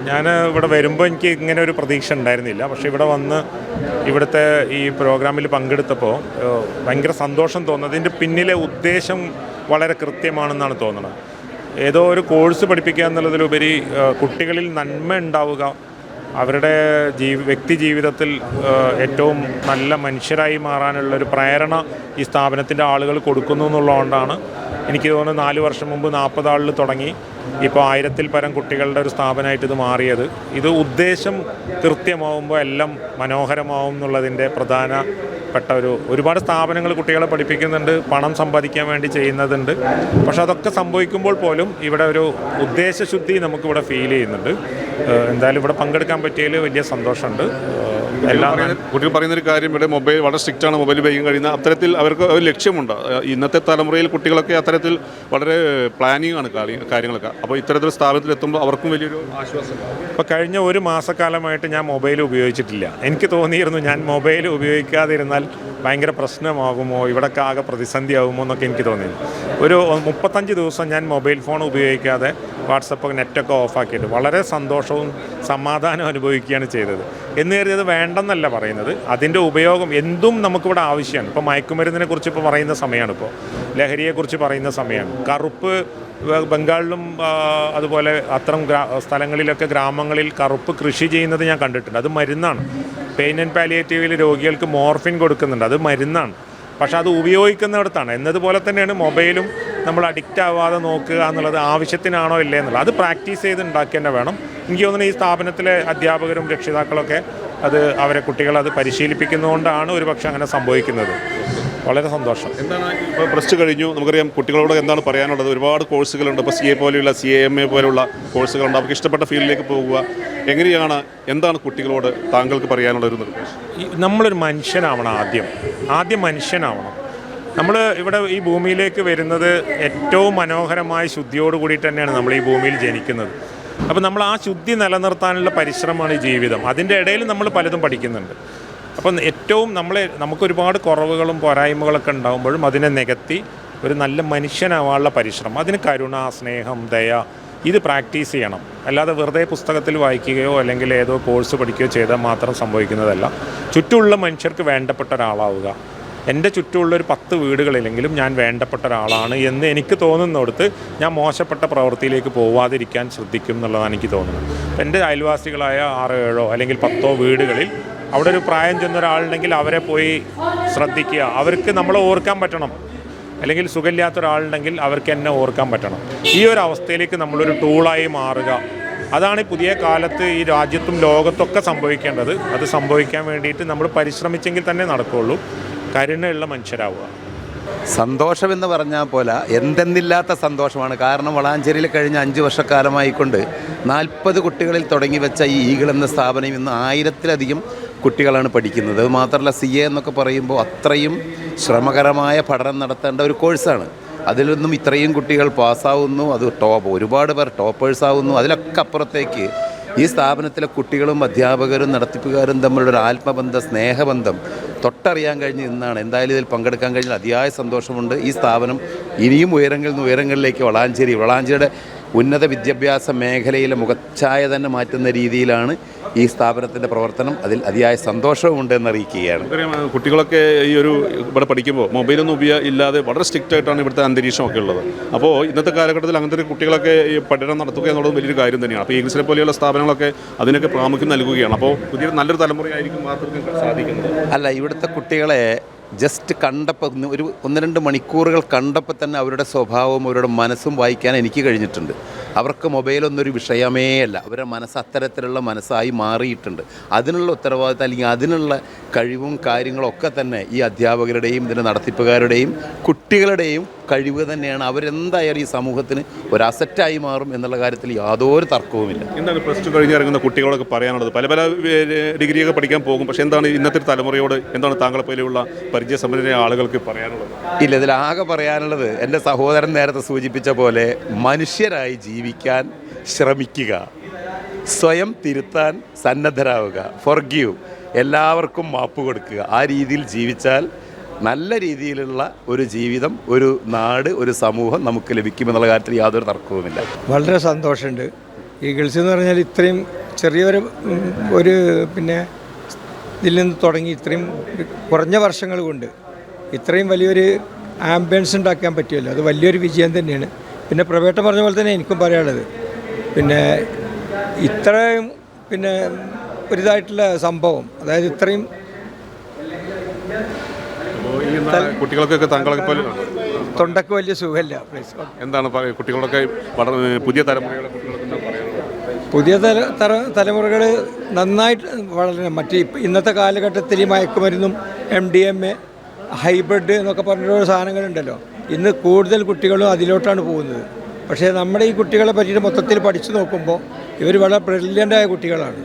ഞാൻ ഇവിടെ വരുമ്പോൾ എനിക്ക് ഇങ്ങനെ ഒരു പ്രതീക്ഷ ഉണ്ടായിരുന്നില്ല. പക്ഷേ ഇവിടെ വന്ന് ഇവിടുത്തെ ഈ പ്രോഗ്രാമിൽ പങ്കെടുത്തപ്പോൾ ഭയങ്കര സന്തോഷം തോന്നുന്നത്. ഇതിൻ്റെ പിന്നിലെ ഉദ്ദേശം വളരെ കൃത്യമാണെന്നാണ് തോന്നുന്നത്. ഏതോ ഒരു കോഴ്സ് പഠിപ്പിക്കുക എന്നുള്ളതിലുപരി കുട്ടികളിൽ നന്മ ഉണ്ടാവുക, അവരുടെ വ്യക്തി ജീവിതത്തിൽ ഏറ്റവും നല്ല മനുഷ്യരായി മാറാനുള്ളൊരു പ്രേരണ ഈ സ്ഥാപനത്തിൻ്റെ ആളുകൾ കൊടുക്കുന്നു എന്നുള്ളതുകൊണ്ടാണ് എനിക്ക് തോന്നുന്നു 4 വർഷം മുമ്പ് 40 ആളിൽ തുടങ്ങി ഇപ്പോൾ 1000-ൽ പരം കുട്ടികളുടെ ഒരു സ്ഥാപനമായിട്ട് ഇത് മാറിയത്. ഇത് ഉദ്ദേശം കൃത്യമാവുമ്പോൾ എല്ലാം മനോഹരമാവും എന്നുള്ളതിൻ്റെ പ്രധാനപ്പെട്ട ഒരുപാട് സ്ഥാപനങ്ങൾ കുട്ടികളെ പഠിപ്പിക്കുന്നുണ്ട്, പണം സമ്പാദിക്കാൻ വേണ്ടി ചെയ്യുന്നതുണ്ട്. പക്ഷെ അതൊക്കെ സംഭവിക്കുമ്പോൾ പോലും ഇവിടെ ഒരു ഉദ്ദേശശുദ്ധി നമുക്കിവിടെ ഫീൽ ചെയ്യുന്നുണ്ട്. എന്തായാലും ഇവിടെ പങ്കെടുക്കാൻ പറ്റിയതിൽ വലിയ സന്തോഷമുണ്ട്. കുട്ടികൾ പറയുന്നൊരു കാര്യം, ഇവിടെ മൊബൈൽ വളരെ സ്ട്രിക്റ്റാണ്, മൊബൈൽ ഉപയോഗിക്കാൻ കഴിയുന്ന അത്തരത്തിൽ അവർക്ക് ഒരു ലക്ഷ്യമുണ്ട്. ഇന്നത്തെ തലമുറയിൽ കുട്ടികളൊക്കെ അത്തരത്തിൽ വളരെ പ്ലാനിങ് ആണ് കാര്യങ്ങളൊക്കെ. അപ്പോൾ ഇത്തരത്തിൽ സ്ഥാപനത്തിൽ എത്തുമ്പോൾ അവർക്കും വലിയൊരു ആശ്വാസം. ഇപ്പോൾ കഴിഞ്ഞ ഒരു മാസക്കാലമായിട്ട് ഞാൻ മൊബൈൽ ഉപയോഗിച്ചിട്ടില്ല. എനിക്ക് തോന്നിയിരുന്നു ഞാൻ മൊബൈൽ ഉപയോഗിക്കാതിരുന്നാൽ ഭയങ്കര പ്രശ്നമാകുമോ, ഇവിടെയൊക്കെ ആകെ പ്രതിസന്ധിയാകുമോ എന്നൊക്കെ എനിക്ക് തോന്നിയിരുന്നു. ഒരു 35 ദിവസം ഞാൻ മൊബൈൽ ഫോൺ ഉപയോഗിക്കാതെ വാട്സപ്പ് നെറ്റൊക്കെ ഓഫാക്കിയിട്ട് വളരെ സന്തോഷവും സമാധാനവും അനുഭവിക്കുകയാണ് ചെയ്തത്. എന്ന് കരുതിയത് വേണ്ടെന്നല്ല പറയുന്നത്, അതിൻ്റെ ഉപയോഗം എന്തും നമുക്കിവിടെ ആവശ്യമാണ്. ഇപ്പോൾ മയക്കുമരുന്നിനെ കുറിച്ച് ഇപ്പോൾ പറയുന്ന സമയമാണ്, ഇപ്പോൾ ലഹരിയെക്കുറിച്ച് പറയുന്ന സമയമാണ്. കറുപ്പ് ബംഗാളിലും അതുപോലെ അത്തരം സ്ഥലങ്ങളിലൊക്കെ ഗ്രാമങ്ങളിൽ കറുപ്പ് കൃഷി ചെയ്യുന്നത് ഞാൻ കണ്ടിട്ടുണ്ട്. അത് മരുന്നാണ്. പെയിൻ ആൻഡ് പാലിയേറ്റീവിൽ രോഗികൾക്ക് മോർഫിൻ കൊടുക്കുന്നുണ്ട്, അത് മരുന്നാണ്. പക്ഷെ അത് ഉപയോഗിക്കുന്നിടത്താണ്. എന്നതുപോലെ തന്നെയാണ് മൊബൈലും നമ്മൾ അഡിക്റ്റ് ആവാതെ നോക്കുക എന്നുള്ളത്, ആവശ്യത്തിനാണോ ഇല്ലേ എന്നുള്ളത് അത് പ്രാക്ടീസ് ചെയ്ത് ഉണ്ടാക്കി തന്നെ വേണം. എനിക്ക് തോന്നുന്നു ഈ സ്ഥാപനത്തിലെ അധ്യാപകരും രക്ഷിതാക്കളൊക്കെ അവരെ കുട്ടികളത് പരിശീലിപ്പിക്കുന്നതുകൊണ്ടാണ് ഒരുപക്ഷെ അങ്ങനെ സംഭവിക്കുന്നത്. വളരെ സന്തോഷം. എന്താണ് ഇപ്പോൾ പ്ലസ് ടു കഴിഞ്ഞു, നമുക്കറിയാം കുട്ടികളോട് എന്താണ് പറയാനുള്ളത്? ഒരുപാട് കോഴ്സുകളുണ്ട്. ഇപ്പോൾ CA പോലെയുള്ള CAMA പോലെയുള്ള കോഴ്സുകളുണ്ട്. അവർക്ക് ഇഷ്ടപ്പെട്ട ഫീൽഡിലേക്ക് പോകുക എങ്ങനെയാണ്, എന്താണ് കുട്ടികളോട് താങ്കൾക്ക് പറയാനുള്ളൊരു നിർദ്ദേശം? നമ്മളൊരു മനുഷ്യനാവണം. ആദ്യം മനുഷ്യനാവണം. നമ്മൾ ഇവിടെ ഈ ഭൂമിയിലേക്ക് വരുന്നത് ഏറ്റവും മനോഹരമായ ശുദ്ധിയോട് കൂടിയിട്ട് തന്നെയാണ് നമ്മൾ ഈ ഭൂമിയിൽ ജനിക്കുന്നത്. അപ്പോൾ നമ്മൾ ആ ശുദ്ധി നിലനിർത്താനുള്ള പരിശ്രമമാണ് ഈ ജീവിതം. അതിൻ്റെ ഇടയിൽ നമ്മൾ പലതും പഠിക്കുന്നുണ്ട്. അപ്പം ഏറ്റവും നമുക്കൊരുപാട് കുറവുകളും പോരായ്മകളൊക്കെ ഉണ്ടാകുമ്പോഴും അതിനെ നികത്തി ഒരു നല്ല മനുഷ്യനാവാനുള്ള പരിശ്രമം, അതിന് കരുണ, സ്നേഹം, ദയ, ഇത് പ്രാക്ടീസ് ചെയ്യണം. അല്ലാതെ വെറുതെ പുസ്തകത്തിൽ വായിക്കുകയോ അല്ലെങ്കിൽ ഏതോ കോഴ്സ് പഠിക്കുകയോ ചെയ്താൽ മാത്രം സംഭവിക്കുന്നതല്ല. ചുറ്റുമുള്ള മനുഷ്യർക്ക് വേണ്ടപ്പെട്ട ഒരാളാവുക. എൻ്റെ ചുറ്റുമുള്ളൊരു 10 വീടുകളിലെങ്കിലും ഞാൻ വേണ്ടപ്പെട്ട ഒരാളാണ് എന്ന് എനിക്ക് തോന്നുന്നിടത്ത് ഞാൻ മോശപ്പെട്ട പ്രവൃത്തിയിലേക്ക് പോവാതിരിക്കാൻ ശ്രദ്ധിക്കും എന്നുള്ളതാണ് എനിക്ക് തോന്നുന്നത്. എൻ്റെ അയൽവാസികളായ 6-7 അല്ലെങ്കിൽ 10 വീടുകളിൽ അവിടെ ഒരു പ്രായം ചെന്ന ഒരാളുണ്ടെങ്കിൽ അവരെ പോയി ശ്രദ്ധിക്കുക. അവർക്ക് നമ്മളെ ഓർക്കാൻ പറ്റണം. അല്ലെങ്കിൽ സുഖമില്ലാത്ത ഒരാളുണ്ടെങ്കിൽ അവർക്ക് എന്നെ ഓർക്കാൻ പറ്റണം. ഈ ഒരു അവസ്ഥയിലേക്ക് നമ്മളൊരു ടൂളായി മാറുക. അതാണ് ഈ പുതിയ കാലത്ത് ഈ രാജ്യത്തും ലോകത്തൊക്കെ സംഭവിക്കേണ്ടത്. അത് സംഭവിക്കാൻ വേണ്ടിയിട്ട് നമ്മൾ പരിശ്രമിച്ചെങ്കിൽ തന്നെ നടക്കുകയുള്ളൂ. കരുണയുള്ള മനുഷ്യരാവുക. സന്തോഷമെന്ന് പറഞ്ഞാൽ പോലെ എന്തെന്നില്ലാത്ത സന്തോഷമാണ്. കാരണം വളാഞ്ചേരിയിൽ കഴിഞ്ഞ 5 വർഷക്കാലമായിക്കൊണ്ട് 40 കുട്ടികളിൽ തുടങ്ങി വെച്ച ഈ ഈഗിൾ എന്ന സ്ഥാപനം ഇന്ന് 1000-ലധികം കുട്ടികളാണ് പഠിക്കുന്നത്. അത് മാത്രമല്ല CA എന്നൊക്കെ പറയുമ്പോൾ അത്രയും ശ്രമകരമായ പഠനം നടത്തേണ്ട ഒരു കോഴ്സാണ്. അതിൽ നിന്നും ഇത്രയും കുട്ടികൾ പാസ്സാവുന്നു, അത് ഒരുപാട് പേർ ടോപ്പേഴ്സാവുന്നു. അതിലൊക്കെ അപ്പുറത്തേക്ക് ഈ സ്ഥാപനത്തിലെ കുട്ടികളും അധ്യാപകരും നടത്തിപ്പുകാരും തമ്മിലുള്ള ഒരു ആത്മബന്ധം, സ്നേഹബന്ധം തൊട്ടറിയാൻ കഴിഞ്ഞ് ഇന്നാണ്. എന്തായാലും ഇതിൽ പങ്കെടുക്കാൻ കഴിഞ്ഞാൽ അതിയായ സന്തോഷമുണ്ട്. ഈ സ്ഥാപനം ഇനിയും ഉയരങ്ങളിൽ നിന്ന് ഉയരങ്ങളിലേക്ക് വളാഞ്ചേരിയുടെ ഉന്നത വിദ്യാഭ്യാസ മേഖലയിലെ മുഖച്ഛായ തന്നെ മാറ്റുന്ന രീതിയിലാണ് ഈ സ്ഥാപനത്തിൻ്റെ പ്രവർത്തനം. അതിൽ അതിയായ സന്തോഷമുണ്ട് എന്നറിയിക്കുകയാണ്. കുട്ടികളൊക്കെ ഈ ഒരു ഇവിടെ പഠിക്കുമ്പോൾ മൊബൈലൊന്നും ഇല്ലാതെ വളരെ സ്ട്രിക്റ്റ് ആയിട്ടാണ് ഇവിടുത്തെ അന്തരീക്ഷമൊക്കെ ഉള്ളത്. അപ്പോൾ ഇന്നത്തെ കാലഘട്ടത്തിൽ അങ്ങനത്തെ കുട്ടികളൊക്കെ ഈ പഠനം നടത്തുക എന്നുള്ളത് വലിയൊരു കാര്യം തന്നെയാണ്. അപ്പോൾ ഈഗിൾസിനെ പോലെയുള്ള സ്ഥാപനങ്ങളൊക്കെ അതിനൊക്കെ പ്രാമുഖ്യം നൽകുകയാണ്. അപ്പോൾ പുതിയ നല്ലൊരു തലമുറയായിരിക്കും മാത്രം സാധിക്കുന്നത്. അല്ല, ഇവിടുത്തെ കുട്ടികളെ ജസ്റ്റ് കണ്ടപ്പോൾ 1-2 മണിക്കൂറുകൾ കണ്ടപ്പോൾ തന്നെ അവരുടെ സ്വഭാവവും അവരുടെ മനസ്സും വായിക്കാൻ എനിക്ക് കഴിഞ്ഞിട്ടുണ്ട്. അവർക്ക് മൊബൈലൊന്നൊരു വിഷയമേ അല്ല. അവരുടെ മനസ്സ് അത്തരത്തിലുള്ള മനസ്സായി മാറിയിട്ടുണ്ട്. അതിനുള്ള ഉത്തരവാദിത്തം അല്ലെങ്കിൽ അതിനുള്ള കഴിവും കാര്യങ്ങളൊക്കെ തന്നെ ഈ അധ്യാപകരുടെയും ഇതിൻ്റെ നടത്തിപ്പുകാരുടെയും കുട്ടികളുടെയും കഴിവ് തന്നെയാണ്. അവരെന്തായാലും ഈ സമൂഹത്തിന് ഒരു അസറ്റായി മാറും എന്നുള്ള കാര്യത്തിൽ യാതൊരു തർക്കവുമില്ല. എന്താണ് പ്ലസ് ടു കഴിഞ്ഞ് ഇറങ്ങുന്ന കുട്ടികളോടൊക്കെ പറയാനുള്ളത്? പല ഡിഗ്രിയൊക്കെ പഠിക്കാൻ പോകും. പക്ഷേ എന്താണ് ഇന്നത്തെ തലമുറയോട്, എന്താണ് താങ്കളെ പോലെയുള്ള പരിചയസമ്പന്നരായ ആളുകൾക്ക് പറയാനുള്ളത്? ഇല്ല, ഇതിലാകെ പറയാനുള്ളത് എൻ്റെ സഹോദരൻ നേരത്തെ സൂചിപ്പിച്ച പോലെ മനുഷ്യരായി ജീവിക്കാൻ ശ്രമിക്കുക, സ്വയം തിരുത്താൻ സന്നദ്ധരാവുക, ഫോർഗീവ്, എല്ലാവർക്കും മാപ്പ് കൊടുക്കുക. ആ രീതിയിൽ ജീവിച്ചാൽ നല്ല രീതിയിലുള്ള ഒരു ജീവിതം, ഒരു നാട്, ഒരു സമൂഹം നമുക്ക് ലഭിക്കുമെന്നുള്ള കാര്യത്തിൽ യാതൊരു തർക്കവുമില്ല. വളരെ സന്തോഷമുണ്ട്. ഈഗിൾസ് എന്ന് പറഞ്ഞാൽ ഇത്രയും ചെറിയൊരു പിന്നെ ഇതിൽ നിന്ന് തുടങ്ങി ഇത്രയും കുറഞ്ഞ വർഷങ്ങൾ കൊണ്ട് ഇത്രയും വലിയൊരു ആംബിയൻസ് ഉണ്ടാക്കാൻ പറ്റുമല്ലോ, അത് വലിയൊരു വിജയം തന്നെയാണ്. പിന്നെ പ്രവേട്ടം പറഞ്ഞ പോലെ തന്നെ എനിക്കും പറയാനുള്ളത്, പിന്നെ ഇത്രയും പിന്നെ ഒരിതായിട്ടുള്ള സംഭവം, അതായത് ഇത്രയും കുട്ടികൾക്കൊക്കെ താങ്കളൊക്കെ പോലെ തൊണ്ടക്ക് വലിയ സുഖമില്ല. എന്താണ് കുട്ടികളൊക്കെ പുതിയ തലമുറകളെ കുട്ടികൾക്ക് എന്താ പറയാനുള്ളത്? പുതിയ തലമുറകൾ നന്നായിട്ട് വളരെ ഇന്നത്തെ കാലഘട്ടത്തിൽ ഈ മയക്കുമരുന്നും MDMA ഹൈബ്രിഡ് എന്നൊക്കെ പറഞ്ഞ സാധനങ്ങളുണ്ടല്ലോ, ഇന്ന് കൂടുതൽ കുട്ടികളും അതിലോട്ടാണ് പോകുന്നത്. പക്ഷേ നമ്മുടെ ഈ കുട്ടികളെ പറ്റിയിട്ട് മൊത്തത്തിൽ പഠിച്ചു നോക്കുമ്പോൾ ഇവർ വളരെ ബ്രില്യൻ്റായ കുട്ടികളാണ്.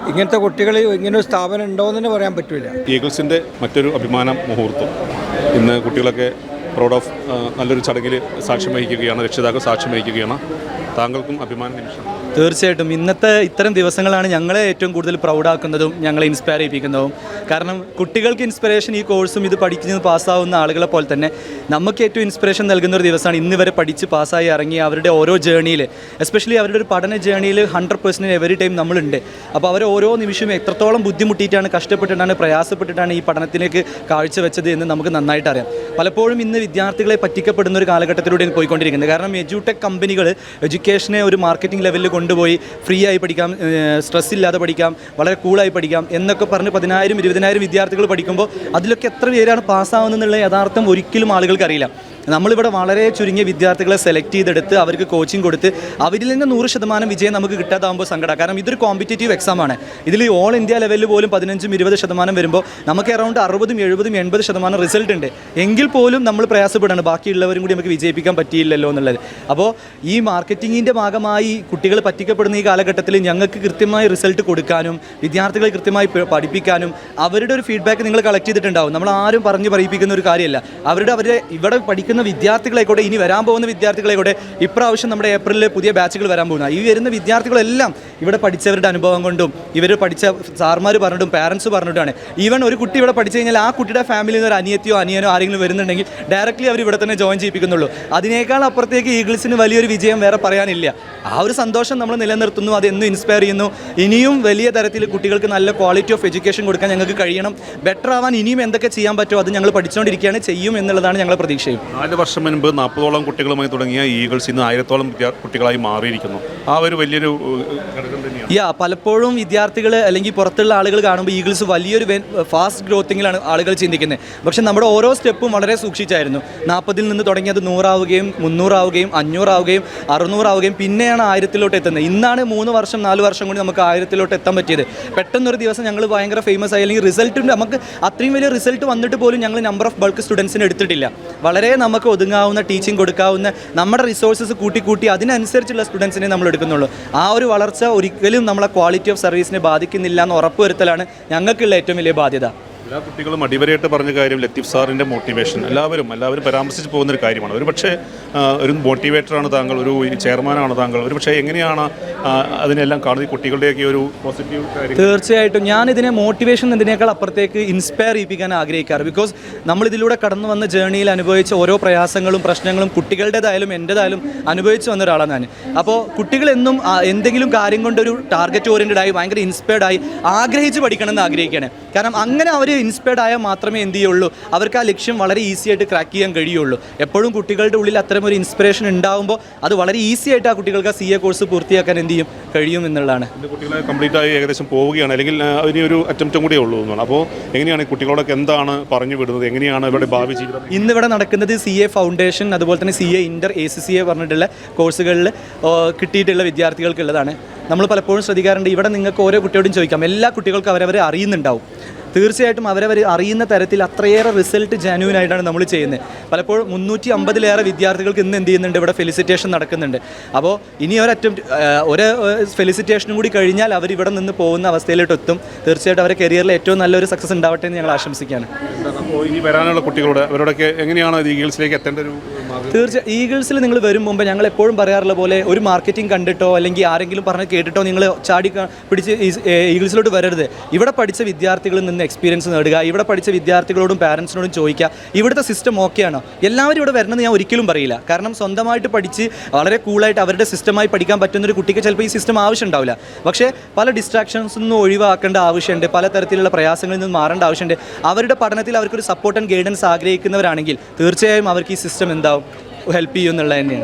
ഇങ്ങനത്തെ കുട്ടികൾ ഇങ്ങനെ ഒരു സ്ഥാപനം ഉണ്ടോ എന്ന് തന്നെ പറയാൻ പറ്റില്ല. ഈഗിൾസിൻ്റെ മറ്റൊരു അഭിമാന മുഹൂർത്തം ഇന്ന് കുട്ടികളൊക്കെ പ്രൗഡ് ഓഫ് നല്ലൊരു ചടങ്ങിൽ സാക്ഷ്യം വഹിക്കുകയാണ്, രക്ഷിതാക്കൾ സാക്ഷ്യം വഹിക്കുകയാണ്. താങ്കൾക്കും അഭിമാന നിമിഷം? തീർച്ചയായിട്ടും ഇന്നത്തെ ഇത്തരം ദിവസങ്ങളാണ് ഞങ്ങളെ ഏറ്റവും കൂടുതൽ പ്രൗഡാക്കുന്നതും ഞങ്ങളെ ഇൻസ്പയർ ചെയ്യിപ്പിക്കുന്നതും. കാരണം കുട്ടികൾക്ക് ഇൻസ്പിറേഷൻ ഈ കോഴ്സും ഇത് പഠിക്കുന്നത് പാസ്സാവുന്ന ആളുകളെ പോലെ തന്നെ നമുക്ക് ഏറ്റവും ഇൻസ്പിറേഷൻ നൽകുന്ന ഒരു ദിവസമാണ് ഇന്ന് വരെ പഠിച്ച് പാസ്സായി ഇറങ്ങി അവരുടെ ഓരോ ജേണിയിൽ, എസ്പെഷ്യലി അവരുടെ ഒരു പഠന ജേണിയിൽ 100% എവറി ടൈം നമ്മളുണ്ട്. അപ്പോൾ അവർ ഓരോ നിമിഷവും എത്രത്തോളം ബുദ്ധിമുട്ടിയിട്ടാണ്, കഷ്ടപ്പെട്ടിട്ടാണ്, പ്രയാസപ്പെട്ടിട്ടാണ് ഈ പഠനത്തിലേക്ക് കാഴ്ചവെച്ചത് എന്ന് നമുക്ക് നന്നായിട്ട് അറിയാം. പലപ്പോഴും ഇന്ന് വിദ്യാർത്ഥികളെ പറ്റിക്കപ്പെടുന്ന ഒരു കാലഘട്ടത്തിലൂടെയാണ് പോയിക്കൊണ്ടിരിക്കുന്നത്. കാരണം എഡ്യൂടെക് കമ്പനികൾ എഡ്യൂക്കേഷനെ ഒരു മാർക്കറ്റിംഗ് ലെവലിൽ കൊണ്ടുപോയി ഫ്രീ ആയി പഠിക്കാം, സ്ട്രെസ് ഇല്ലാതെ പഠിക്കാം, വളരെ കൂളായി പഠിക്കാം എന്നൊക്കെ പറഞ്ഞ് 10,000 20,000 വിദ്യാർത്ഥികൾ പഠിക്കുമ്പോൾ അതിലൊക്കെ എത്ര പേരാണ് പാസ്സാവുന്നതെന്നുള്ള യഥാർത്ഥം ഒരിക്കലും ആളുകൾക്ക് അറിയില്ല. നമ്മളിവിടെ വളരെ ചുരുങ്ങിയ വിദ്യാർത്ഥികളെ സെലക്ട് ചെയ്തെടുത്ത് അവർക്ക് കോച്ചിങ് കൊടുത്ത് അവരിൽ നിന്ന് 100% വിജയം നമുക്ക് കിട്ടാതാകുമ്പോൾ സങ്കടം. കാരണം ഇതൊരു കോമ്പറ്റേറ്റീവ് എക്സാമാണ്. ഇതിൽ ഓൾ ഇന്ത്യ ലെവലിൽ പോലും 15-20% വരുമ്പോൾ നമുക്ക് അറൗണ്ട് 60-70-80% റിസൾട്ട് ഉണ്ട്. എങ്കിൽ പോലും നമ്മൾ പ്രയാസപ്പെടാണ്, ബാക്കിയുള്ളവരും കൂടി നമുക്ക് വിജയിപ്പിക്കാൻ പറ്റിയില്ലല്ലോ എന്നുള്ളത്. അപ്പോൾ ഈ മാർക്കറ്റിങ്ങിൻ്റെ ഭാഗമായി കുട്ടികൾ പറ്റിക്കപ്പെടുന്ന ഈ കാലഘട്ടത്തിൽ ഞങ്ങൾക്ക് കൃത്യമായി റിസൾട്ട് കൊടുക്കാനും വിദ്യാർത്ഥികളെ കൃത്യമായി പഠിപ്പിക്കാനും അവരുടെ ഒരു ഫീഡ്ബാക്ക് നിങ്ങൾ കളക്ട് ചെയ്തിട്ടുണ്ടാവും. നമ്മൾ ആരും പറഞ്ഞു പറയിപ്പിക്കുന്ന ഒരു കാര്യമല്ല. അവരെ ഇവിടെ പഠിക്കുന്ന വിദ്യാർത്ഥികളായിക്കോട്ടെ, ഇനി വരാൻ പോകുന്ന വിദ്യാർത്ഥികളായിക്കോട്ടെ, ഇപ്രാവശ്യം നമ്മുടെ ഏപ്രിലിൽ പുതിയ ബാച്ചുകൾ വരാൻ പോകുന്ന ഈ വരുന്ന വിദ്യാർത്ഥികളെല്ലാം ഇവിടെ പഠിച്ചവരുടെ അനുഭവം കൊണ്ടും ഇവർ പഠിച്ച സാർമാർ പറഞ്ഞിട്ടും പാരൻസ് പറഞ്ഞിട്ടാണ്. ഈവൻ ഒരു കുട്ടി ഇവിടെ പഠിച്ചു കഴിഞ്ഞാൽ ആ കുട്ടിയുടെ ഫാമിലിയിൽ നിന്ന് ഒരു അനിയത്തിയോ അനിയനോ ആരെങ്കിലും വരുന്നുണ്ടെങ്കിൽ ഡയറക്റ്റ്ലി അവർ ഇവിടെ തന്നെ ജോയിൻ ചെയ്യിപ്പിക്കുന്നുള്ളൂ. അതിനേക്കാൾ അപ്പുറത്തേക്ക് ഈഗിൾസിന് വലിയൊരു വിജയം വേറെ പറയാനില്ല. ആ ഒരു സന്തോഷം നമ്മൾ നിലനിർത്തുന്നു, അതെന്നും ഇൻസ്പയർ ചെയ്യുന്നു. ഇനിയും വലിയ തരത്തിൽ കുട്ടികൾക്ക് നല്ല ക്വാളിറ്റി ഓഫ് എഡ്യൂക്കേഷൻ കൊടുക്കാൻ ഞങ്ങൾക്ക് കഴിയണം. ബെറ്റർ ആവാൻ ഇനിയും എന്തൊക്കെ ചെയ്യാൻ പറ്റുമോ അത് ഞങ്ങൾ പഠിച്ചുകൊണ്ടിരിക്കുകയാണ്, ചെയ്യും എന്നുള്ളതാണ് ഞങ്ങളുടെ പ്രതീക്ഷയും. 4 വർഷം മുൻപ് 40ഓളം കുട്ടികളുമായി തുടങ്ങിയ ഈഗിൾസ് ഇന്ന് 1000ഓളം കുട്ടികളായി മാറിയിരിക്കുന്നു. ആ ഒരു വലിയൊരു ഘടകം തന്നെയാണ്. പലപ്പോഴും വിദ്യാർത്ഥികൾ അല്ലെങ്കിൽ പുറത്തുള്ള ആളുകൾ കാണുമ്പോൾ ഈഗിൾസ് വലിയൊരു ഫാസ്റ്റ് ഗ്രോത്തിങ്ങിലാണ് ആളുകൾ ചിന്തിക്കുന്നത്. പക്ഷേ നമ്മുടെ ഓരോ സ്റ്റെപ്പും വളരെ സൂക്ഷിച്ചായിരുന്നു. 40-ൽ നിന്ന് തുടങ്ങിയത് 100 ആവുകയും 300 ആവുകയും 500 ആവുകയും 600 ആവുകയും പിന്നെയാണ് 1000-ലോട്ട് എത്തുന്നത്. ഇന്നാണ് 3 വർഷം 4 വർഷം കൊണ്ട് നമുക്ക് 1000-ലോട്ട് എത്താൻ പറ്റിയത്. പെട്ടെന്നൊരു ദിവസം ഞങ്ങൾ ഭയങ്കര ഫേമസ് ആയി, അല്ലെങ്കിൽ റിസൾട്ട് നമുക്ക് അത്രയും വലിയ റിസൾട്ട് വന്നിട്ട് പോലും ഞങ്ങൾ നമ്പർ ഓഫ് ബൾക്ക് സ്റ്റുഡൻസിന് എടുത്തിട്ടില്ല. വളരെ നമുക്ക് ഒതുങ്ങാവുന്ന ടീച്ചിങ് കൊടുക്കാവുന്ന നമ്മുടെ റിസോഴ്സസ് കൂട്ടി അതിനനുസരിച്ചുള്ള സ്റ്റുഡൻസിനെ നമ്മൾ എടുക്കുന്നുള്ളൂ. ആ ഒരു വളർച്ച ഒരിക്കലും നമ്മളെ ക്വാളിറ്റി ഓഫ് സർവീസിനെ ബാധിക്കുന്നില്ല എന്ന് ഉറപ്പുവരുത്തലാണ് ഞങ്ങൾക്കുള്ള ഏറ്റവും വലിയ ബാധ്യത. എല്ലാ കുട്ടികളും അടിവരയിട്ട് പറഞ്ഞ കാര്യം ലത്തീഫ് സാറിൻ്റെ മോട്ടിവേഷൻ എല്ലാവരും പരാമർശിച്ച് പോകുന്നൊരു കാര്യമാണ്. ഒരു പക്ഷേ ഒരു മോട്ടിവേറ്ററാണ് താങ്കൾ, ഒരു ചെയർമാനാണ് താങ്കൾ. ഒരു പക്ഷേ എങ്ങനെയാണ് അതിനെല്ലാം കാണുന്നത്, കുട്ടികളുടെയൊക്കെ ഒരു പോസിറ്റീവ് കാര്യം? തീർച്ചയായിട്ടും ഞാനിതിനെ മോട്ടിവേഷൻ എന്നതിനേക്കാൾ അപ്പുറത്തേക്ക് ഇൻസ്പയർ ചെയ്യിപ്പിക്കാൻ ആഗ്രഹിക്കാറ്. ബിക്കോസ് നമ്മളിതിലൂടെ കടന്നു വന്ന ജേണിയിൽ അനുഭവിച്ച ഓരോ പ്രയാസങ്ങളും പ്രശ്നങ്ങളും കുട്ടികളുടേതായാലും എൻ്റേതായാലും അനുഭവിച്ചു വന്ന ഒരാളാണ് ഞാൻ. അപ്പോൾ കുട്ടികളെന്നും എന്തെങ്കിലും കാര്യം കൊണ്ടൊരു ടാർഗറ്റ് ഓറിയൻറ്റഡ് ആയി ഭയങ്കര ഇൻസ്പയർഡ് ആയി ആഗ്രഹിച്ച് പഠിക്കണം എന്ന് ആഗ്രഹിക്കുകയാണ്. കാരണം അങ്ങനെ അവർ ഇൻസ്പയർഡ് ആയാൽ മാത്രമേ എന്ത് ചെയ്യുള്ളൂ, അവർക്ക് ആ ലക്ഷ്യം വളരെ ഈസി ആയിട്ട് ക്രാക്ക് ചെയ്യാൻ കഴിയുള്ളൂ. എപ്പോഴും കുട്ടികളുടെ ഉള്ളിൽ അത്തരം ഒരു ഇൻസ്പിറേഷൻ ഉണ്ടാകുമ്പോൾ അത് വളരെ ഈസി ആയിട്ട് ആ കുട്ടികൾക്ക് ആ CA കോഴ്സ് പൂർത്തിയാക്കാൻ എന്ത് ചെയ്യും കഴിയും എന്നുള്ളതാണ്. കുട്ടികളെ കംപ്ലീറ്റ് ആയി ഏകദേശം പോവുകയാണ്, അല്ലെങ്കിൽ അതിന് ഒരു അറ്റംപ്റ്റും കൂടിയേ ഉള്ളൂ എന്നാണ്. അപ്പോൾ എങ്ങനെയാണ് കുട്ടികളോടൊക്കെ എന്താണ് പറഞ്ഞു വിടുന്നത്, എങ്ങനെയാണ് ഇവരുടെ ഭാവി ജീവിതം? ഇന്നിവിടെ നടക്കുന്നത് CA ഫൗണ്ടേഷൻ, അതുപോലെ തന്നെ CA ഇൻ്റർ ACCA പറഞ്ഞിട്ടുള്ള കോഴ്സുകളിൽ കിട്ടിയിട്ടുള്ള വിദ്യാർത്ഥികൾക്കുള്ളതാണ്. നമ്മൾ പലപ്പോഴും ശ്രദ്ധിക്കാറുണ്ട്, ഇവിടെ നിങ്ങൾക്ക് ഓരോ കുട്ടിയോടും ചോദിക്കാം, എല്ലാ കുട്ടികൾക്കും അവരവരെ അറിയുന്നുണ്ടാവും. തീർച്ചയായിട്ടും അവരവർ അറിയുന്ന തരത്തിൽ അത്രയേറെ റിസൾട്ട് ജെന്യൂൻ ആയിട്ടാണ് നമ്മൾ ചെയ്യുന്നത്. പലപ്പോഴും 350-ലേറെ വിദ്യാർത്ഥികൾക്ക് ഇന്ന് എന്ത് ചെയ്യുന്നുണ്ട്, ഇവിടെ ഫെലിസിറ്റേഷൻ നടക്കുന്നുണ്ട്. അപ്പോൾ ഇനി ഒരു ഫെലിസിറ്റേഷനും കൂടി കഴിഞ്ഞാൽ അവർ ഇവിടെ നിന്ന് പോകുന്ന അവസ്ഥയിലോട്ട് എത്തും. തീർച്ചയായിട്ടും അവരുടെ കരിയറിൽ ഏറ്റവും നല്ലൊരു സക്സസ് ഉണ്ടാവട്ടെ എന്ന് ഞങ്ങൾ ആശംസിക്കുകയാണ്. അപ്പോൾ ഇനി വരാനുള്ള കുട്ടികളോട് അവരോടൊക്കെ എങ്ങനെയാണ് ഇത് ഈഗിൾസിലേക്ക് എത്തേണ്ട ഒരു മാർഗ്ഗം? തീർച്ചയായും ഈഗിൾസിൽ നിങ്ങൾ വരും മുമ്പ് ഞങ്ങൾ എപ്പോഴും പറയാറുള്ള പോലെ ഒരു മാർക്കറ്റിംഗ് കണ്ടിട്ടോ അല്ലെങ്കിൽ ആരെങ്കിലും പറഞ്ഞ് കേട്ടിട്ടോ നിങ്ങൾ പിടിച്ച് ഈഗിൾസിലോട്ട് വരരുത്. ഇവിടെ പഠിച്ച വിദ്യാർത്ഥികളിൽ നിന്ന് എക്സ്പീരിയൻസ് നേടുക, ഇവിടെ പഠിച്ച വിദ്യാർത്ഥികളോടും പാരൻസിനോടും ചോദിക്കുക ഇവിടുത്തെ സിസ്റ്റം ഓക്കെയാണോ. എല്ലാവരും ഇവിടെ വരണമെന്ന് ഞാൻ ഒരിക്കലും പറയില്ല. കാരണം സ്വന്തമായിട്ട് പഠിച്ച് വളരെ കൂളായിട്ട് അവരുടെ സിസ്റ്റമായി പഠിക്കാൻ പറ്റുന്നൊരു കുട്ടിക്ക് ചിലപ്പോൾ ഈ സിസ്റ്റം ആവശ്യം ഉണ്ടാവില്ല. പക്ഷേ പല ഡിസ്ട്രാക്ഷൻസിൽ നിന്നും ഒഴിവാക്കേണ്ട ആവശ്യമുണ്ട്, പലതരത്തിലുള്ള പ്രയാസങ്ങളിൽ നിന്ന് മാറേണ്ട ആവശ്യമുണ്ട്. അവരുടെ പഠനത്തിൽ അവർക്കൊരു സപ്പോർട്ട് ആൻഡ് ഗൈഡൻസ് ആഗ്രഹിക്കുന്നവരാണെങ്കിൽ തീർച്ചയായും അവർക്ക് ഈ സിസ്റ്റം എന്താവും ഹെൽപ്പ് ചെയ്യും എന്നുള്ളത് തന്നെയാണ്.